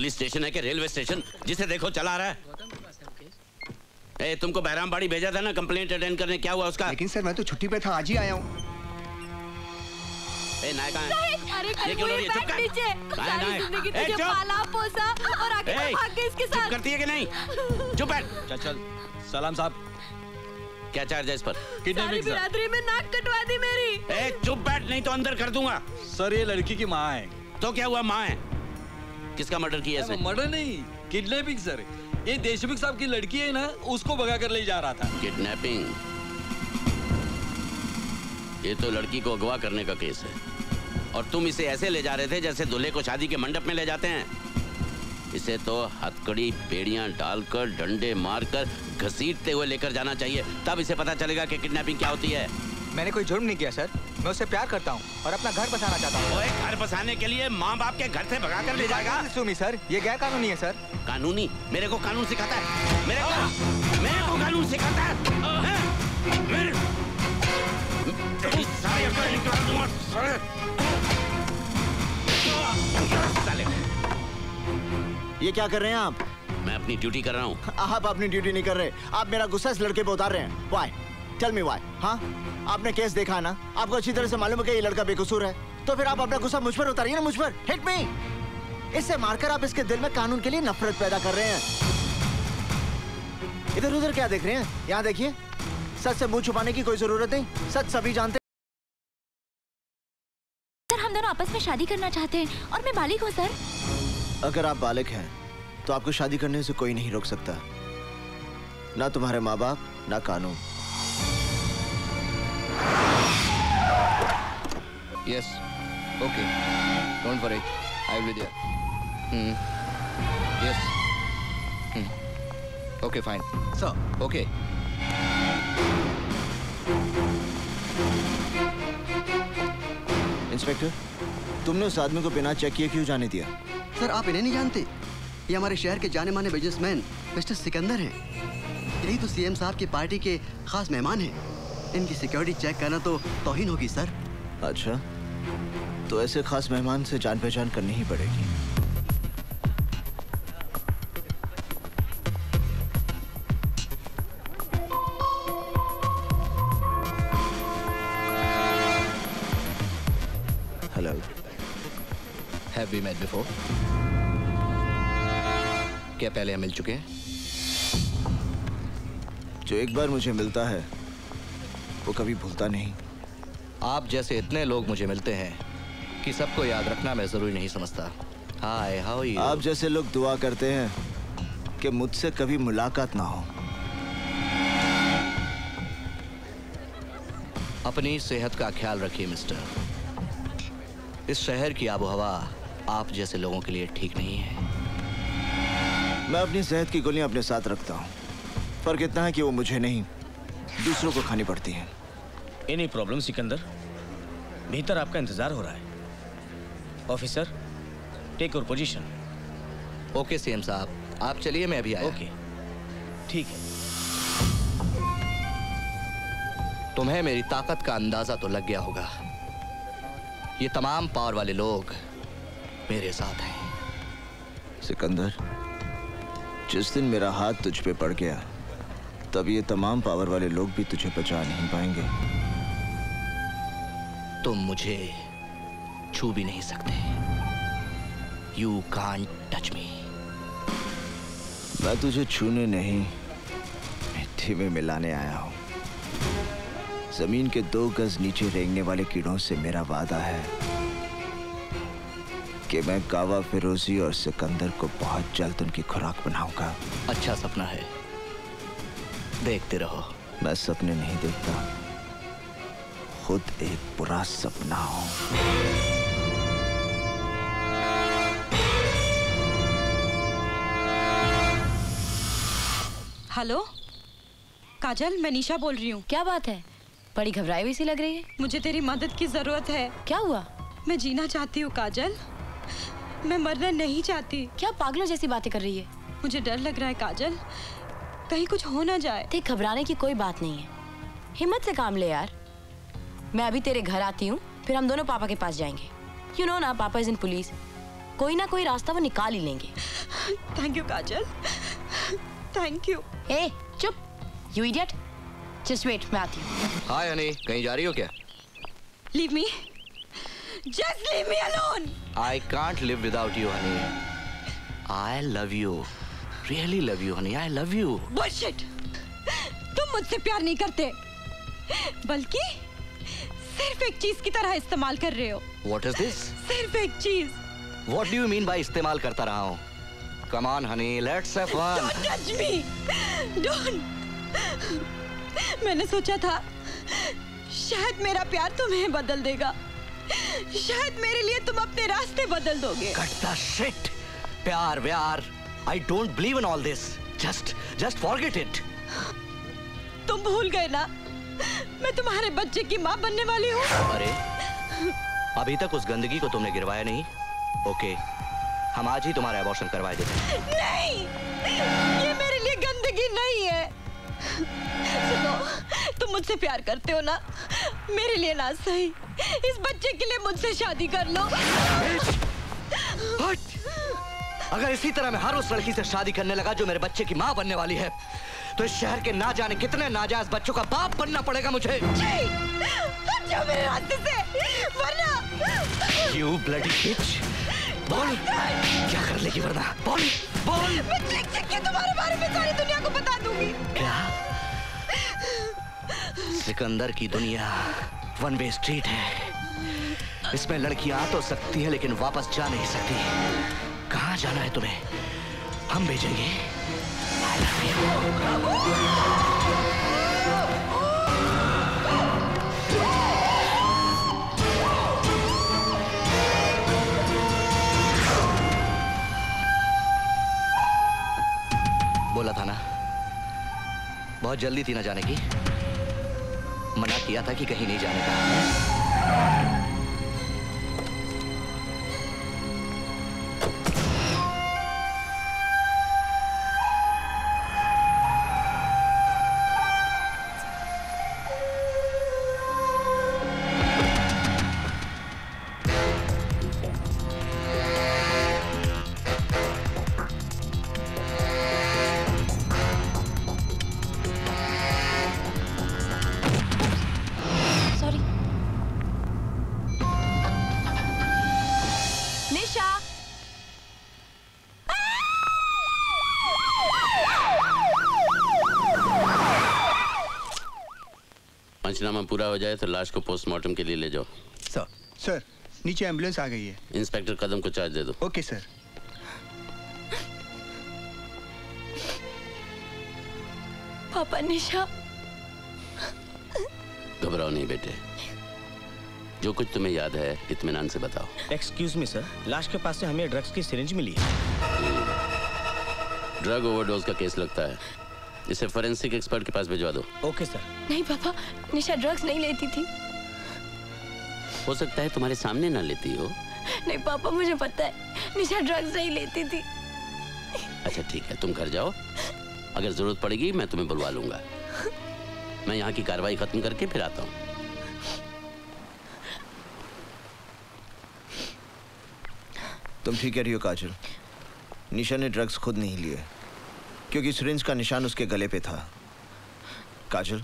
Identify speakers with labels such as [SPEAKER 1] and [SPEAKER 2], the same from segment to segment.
[SPEAKER 1] Police station है कि railway station? जिसे देखो चला रहा है। तुमको बहरामबाड़ी भेजा था ना कंप्लेंट अटेंड करने, क्या हुआ उसका?
[SPEAKER 2] लेकिन सर मैं तो छुट्टी पे था, आज ही आया हूँ।
[SPEAKER 1] नायक कहाँ है?
[SPEAKER 3] अरे
[SPEAKER 1] ये क्यों लड़ी? चुप कर।
[SPEAKER 3] सारी जिंदगी तुझे पाला पोसा और आगे भाग गए इसके साथ।
[SPEAKER 1] चुप करती है कि नहीं? चुप बैठ।
[SPEAKER 4] चल सलाम साहब।
[SPEAKER 1] क्या चार्ज है इस पर?
[SPEAKER 3] सारी बिरादरी में नाक कटवा दी मेरी।
[SPEAKER 1] चुप बैठ, नहीं तो अंदर कर दूंगा।
[SPEAKER 4] सर ये लड़की की माँ है।
[SPEAKER 1] तो क्या हुआ? माँ है? किसका मर्डर किया इसने?
[SPEAKER 4] मर्डर नहीं, किडनैपिंग सर। ये देशमुख साहब की लड़की है ना, उसको भगा कर ले जा रहा था।
[SPEAKER 1] किडनैपिंग? ये तो लड़की को अगवा करने का केस है, और तुम इसे ऐसे ले जा रहे थे जैसे दूल्हे को शादी के मंडप में ले जाते हैं। इसे तो हथकड़ी बेड़ियां डालकर, डंडे मारकर, घसीटते हुए लेकर जाना चाहिए, तब इसे पता चलेगा कि किडनैपिंग क्या होती है।
[SPEAKER 2] मैंने कोई जुर्म नहीं किया सर, मैं उससे प्यार करता हूँ और अपना घर बसाना चाहता हूँ।
[SPEAKER 1] ओए, घर बसाने के लिए माँ बाप के घर से भगा कर ले जाएगा?
[SPEAKER 2] सुमी सर, ये गैर कानूनी है सर।
[SPEAKER 1] कानूनी? मेरे को कानून सिखाता है? मेरे को कानून सिखाता है? तेरी सारी अकल निकाल दूंगा साले।
[SPEAKER 5] ये क्या कर रहे हैं आप?
[SPEAKER 1] मैं अपनी ड्यूटी कर रहा हूँ।
[SPEAKER 5] आप अपनी ड्यूटी नहीं कर रहे, आप मेरा गुस्सा इस लड़के पे उतार रहे हैं। Why? Tell me why? हाँ, आपने केस देखा है ना, आपको अच्छी तरह से मालूम है कि ये लड़का बेकसूर है, तो फिर आप अपना गुस्सा मुझ पर उतारिए ना, मुझ पर। Hit me. इससे मारकर आप इसके दिल में कानून के लिए नफरत पैदा कर रहे हैं। इधर उधर क्या देख रहे हैं? यहाँ देखिए, सच से मुंह छुपाने की कोई जरूरत नहीं, सच सभी जानते।
[SPEAKER 3] सर हम दोनों आपस में शादी करना चाहते हैं और मैं बालिग हूँ सर।
[SPEAKER 5] अगर आप बालिग हैं तो आपको शादी करने से कोई नहीं रोक सकता, ना तुम्हारे माँ बाप, ना कानून।
[SPEAKER 6] Yes. Okay. Don't worry. I will be there. Yes. Okay, fine.
[SPEAKER 2] Sir.
[SPEAKER 6] Okay.
[SPEAKER 5] Inspector, तुमने उस आदमी को बिना चेक किए क्यों जाने दिया?
[SPEAKER 7] सर आप इन्हें नहीं जानते? ये हमारे शहर के जाने माने बिजनेसमैन मिस्टर सिकंदर हैं। यही तो सीएम साहब की पार्टी के खास मेहमान हैं। इनकी सिक्योरिटी चेक करना तो तौहीन होगी सर।
[SPEAKER 5] अच्छा, तो ऐसे खास मेहमान से जान पहचान करनी ही पड़ेगी। Hello.
[SPEAKER 6] Have we met before? क्या पहले हम मिल चुके हैं?
[SPEAKER 5] जो एक बार मुझे मिलता है वो कभी भूलता नहीं।
[SPEAKER 6] आप जैसे इतने लोग मुझे मिलते हैं कि सबको याद रखना मैं जरूरी नहीं समझता। हाय, हाउ आर यू?
[SPEAKER 5] आप जैसे लोग दुआ करते हैं कि मुझसे कभी मुलाकात ना हो।
[SPEAKER 6] अपनी सेहत का ख्याल रखिए मिस्टर। इस शहर की आबोहवा आप जैसे लोगों के लिए ठीक नहीं है।
[SPEAKER 5] मैं अपनी सेहत की गोलियां अपने साथ रखता हूँ, फर्क इतना है कि वो मुझे नहीं दूसरों को खानी पड़ती हैं।
[SPEAKER 8] Any problem Sikandar? भीतर आपका इंतजार हो रहा है। Officer, take your position.
[SPEAKER 6] Okay CM साहब, आप चलिए, मैं अभी आया।
[SPEAKER 8] ओके, ठीक है।
[SPEAKER 6] तुम्हें मेरी ताकत का अंदाजा तो लग गया होगा। ये तमाम पावर वाले लोग मेरे साथ हैं।
[SPEAKER 5] सिकंदर, जिस दिन मेरा हाथ तुझ पे पड़ गया तब ये तमाम पावर वाले लोग भी तुझे बचा नहीं पाएंगे।
[SPEAKER 6] तुम मुझे छू भी नहीं सकते। You can't touch me.
[SPEAKER 5] मैं तुझे छूने नहीं, मिट्टी में मिलाने आया हूँ। जमीन के 2 गज नीचे रेंगने वाले कीड़ों से मेरा वादा है कि मैं कावा फिरोजी और सिकंदर को बहुत जल्द उनकी खुराक बनाऊंगा।
[SPEAKER 6] अच्छा सपना है, देखते रहो।
[SPEAKER 5] मैं सपने नहीं देखता, खुद एक बुरा सपना हूं।
[SPEAKER 9] हेलो काजल, मैं निशा बोल रही हूँ।
[SPEAKER 3] क्या बात है? बड़ी घबराई हुई सी लग रही है।
[SPEAKER 9] मुझे तेरी मदद की जरूरत है।
[SPEAKER 3] क्या हुआ?
[SPEAKER 9] मैं जीना चाहती हूँ काजल, मैं मरना नहीं चाहती।
[SPEAKER 3] क्या पागलों जैसी बातें कर रही है?
[SPEAKER 9] मुझे डर लग रहा है काजल, कहीं कुछ हो ना जाए।
[SPEAKER 3] देख, घबराने की कोई बात नहीं है, हिम्मत से काम ले यार। मैं अभी तेरे घर आती हूँ, फिर हम दोनों पापा के पास जाएंगे। यू नो ना, पापा इज इन पुलिस, कोई ना कोई रास्ता वो निकाल ही लेंगे।
[SPEAKER 9] Thank you Kajal, thank you.
[SPEAKER 3] ए चुप, यू इडियट। जस्ट वेट, मैं आती हूँ।
[SPEAKER 6] हाय हनी, कहीं जा रही हो क्या?
[SPEAKER 9] Leave me, just leave me alone.
[SPEAKER 6] I can't live without you, honey. I love you. Really love you, honey. I love you.
[SPEAKER 9] Bullshit. तुम मुझसे प्यार नहीं करते, बल्कि सिर्फ एक चीज की तरह इस्तेमाल कर रहे हो।
[SPEAKER 6] What is this?
[SPEAKER 9] सिर्फ एक चीज।
[SPEAKER 6] What do you mean by इस्तेमाल करता रहा हूँ? Come on, honey. Let's have fun.
[SPEAKER 9] Don't touch me. Don't. मैंने सोचा था शायद मेरा प्यार तुम्हें बदल देगा, शायद मेरे लिए तुम अपने रास्ते बदल दोगे।
[SPEAKER 6] Cut the shit. प्यार व्यार. I don't believe in all this. Just forget it.
[SPEAKER 9] तुम भूल गए ना, मैं तुम्हारे बच्चे की माँ बनने वाली हूँ।
[SPEAKER 6] अरे, अभी तक उस गंदगी को तुमने गिरवाया नहीं? ओके, हम आज ही तुम्हारा अबॉर्शन करवा देते हैं।
[SPEAKER 9] नहीं, ये मेरे लिए गंदगी नहीं है। सुनो, तुम मुझसे प्यार करते हो ना, मेरे लिए ना सही, इस बच्चे के लिए मुझसे शादी कर लो।
[SPEAKER 6] अगर इसी तरह मैं हर उस लड़की से शादी करने लगा जो मेरे बच्चे की माँ बनने वाली है, तो इस शहर के ना जाने कितने नाजायज बच्चों का बाप बनना पड़ेगा मुझे।
[SPEAKER 9] हट जाओ मेरे रास्ते से, वरना।
[SPEAKER 6] You bloody bitch! बोल, क्या कर लेगी वरना? बोल, बोल।
[SPEAKER 9] मैं चिक के तुम्हारे बारे में सारी दुनिया को बता दूंगी।
[SPEAKER 6] क्या? सिकंदर की दुनिया वन वे स्ट्रीट है। इसमें लड़कियां आ तो सकती है लेकिन वापस जा नहीं सकती। कहाँ जाना है तुम्हें? हम भेजेंगे। I love you. बोला था ना, बहुत जल्दी थी ना जाने की। मना किया था कि कहीं नहीं जाने का।
[SPEAKER 1] पंचनामा पूरा हो जाए तो लाश को पोस्टमार्टम के लिए ले जाओ।
[SPEAKER 2] सर, नीचे एम्बुलेंस आ गई है।
[SPEAKER 1] इंस्पेक्टर कदम को चार्ज दे दो।
[SPEAKER 2] Okay sir.
[SPEAKER 3] पापा, निशा।
[SPEAKER 1] घबराओ नहीं बेटे, जो कुछ तुम्हें याद है इत्मीनान से बताओ।
[SPEAKER 8] एक्सक्यूज मी सर, लाश के पास से हमें ड्रग्स की सिरिंज मिली है।
[SPEAKER 1] ड्रग ओवरडोज का केस लगता है, इसे फोरेंसिक एक्सपर्ट के पास भिजवा दो।
[SPEAKER 8] Okay sir.
[SPEAKER 3] नहीं पापा, निशा ड्रग्स नहीं लेती थी।
[SPEAKER 1] हो सकता है तुम्हारे सामने ना लेती हो।
[SPEAKER 3] नहीं पापा, मुझे पता है निशा ड्रग्स नहीं लेती थी।
[SPEAKER 1] अच्छा ठीक है, तुम घर जाओ, अगर जरूरत पड़ेगी मैं तुम्हें बुलवा लूंगा। मैं यहाँ की कार्रवाई खत्म करके फिर आता हूँ।
[SPEAKER 5] तुम ठीक कह रही हो काजल, निशा ने ड्रग्स खुद नहीं लिए क्योंकि सिरिंज का निशान उसके गले पे था। काजल,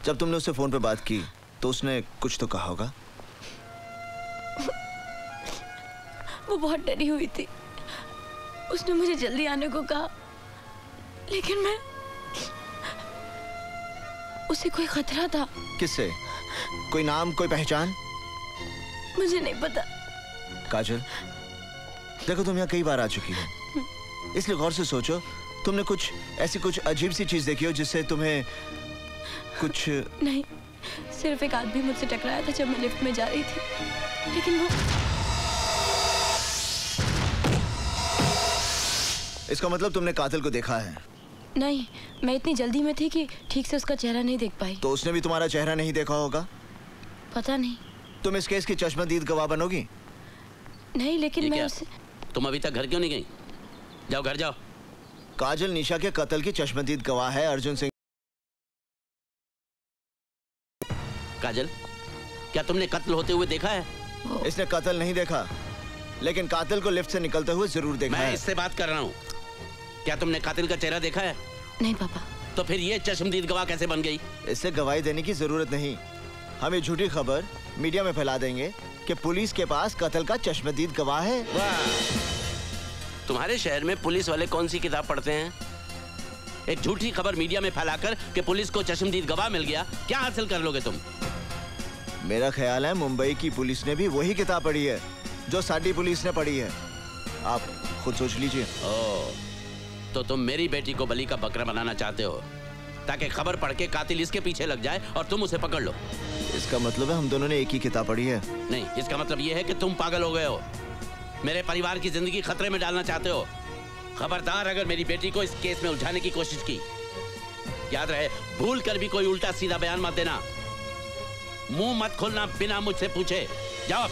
[SPEAKER 5] जब तुमने उससे फोन पे बात की तो उसने कुछ तो कहा होगा।
[SPEAKER 3] वो बहुत डरी हुई थी, उसने मुझे जल्दी आने को कहा, लेकिन मैं उसे कोई खतरा था।
[SPEAKER 5] किससे? कोई नाम, कोई पहचान?
[SPEAKER 3] मुझे नहीं पता।
[SPEAKER 5] काजल, देखो तुम यहाँ कई बार आ चुकी हो, इसलिए गौर से सोचो, तुमने कुछ ऐसी कुछ अजीब सी चीज देखी हो जिससे तुम्हें कुछ।
[SPEAKER 3] नहीं, सिर्फ एक आदमी मुझसे टकराया था जब मैं लिफ्ट में जा रही थी, लेकिन वो।
[SPEAKER 5] इसका मतलब तुमने कातिल को देखा है?
[SPEAKER 3] नहीं, मैं इतनी जल्दी में थी कि ठीक से उसका चेहरा नहीं देख पाई।
[SPEAKER 5] तो उसने भी तुम्हारा चेहरा नहीं देखा होगा?
[SPEAKER 3] पता नहीं।
[SPEAKER 5] तुम इस केस की चश्मदीद गवाह बनोगी?
[SPEAKER 3] नहीं, लेकिन मैं उसे।
[SPEAKER 1] तुम अभी तक घर क्यों नहीं गई? जाओ घर जाओ।
[SPEAKER 5] काजल निशा के कत्ल की चश्मदीद गवाह है अर्जुन सिंह।
[SPEAKER 1] काजल, क्या तुमने कत्ल होते हुए देखा है?
[SPEAKER 5] इसने कत्ल नहीं देखा, लेकिन कातिल को लिफ्ट से निकलते हुए जरूर देखा है।
[SPEAKER 1] मैं इससे बात कर रहा हूँ। क्या तुमने कातिल का चेहरा देखा है?
[SPEAKER 3] नहीं पापा।
[SPEAKER 1] तो फिर ये चश्मदीद गवाह कैसे बन गई?
[SPEAKER 5] इससे गवाही देने की जरूरत नहीं। हम ये झूठी खबर मीडिया में फैला देंगे कि पुलिस के पास कत्ल का चश्मदीद गवाह है।
[SPEAKER 1] वाह! तुम्हारे शहर में पुलिस वाले कौन सी किताब पढ़ते हैं? एक झूठी खबर मीडिया में फैलाकर कि पुलिस को चश्मदीद गवाह मिल गया, क्या हासिल कर लोगे तुम?
[SPEAKER 5] मेरा ख्याल है मुंबई की पुलिस ने भी वही किताब पढ़ी है जो साडी पुलिस ने पढ़ी है। आप खुद सोच लीजिए।
[SPEAKER 1] ओह, तो तुम मेरी बेटी को बलि का बकरा बनाना चाहते हो ताकि खबर पढ़ के कातिल इसके पीछे लग जाए और तुम उसे पकड़ लो।
[SPEAKER 5] इसका मतलब है हम दोनों ने एक ही किताब पढ़ी है।
[SPEAKER 1] नहीं, इसका मतलब ये है कि तुम पागल हो गए हो, मेरे परिवार की जिंदगी खतरे में डालना चाहते हो। खबरदार अगर मेरी बेटी को इस केस में उलझाने की कोशिश की, याद रहे भूल कर भी कोई उल्टा सीधा बयान मत देना। मुंह मत खोलना बिना मुझसे पूछे। जाओ।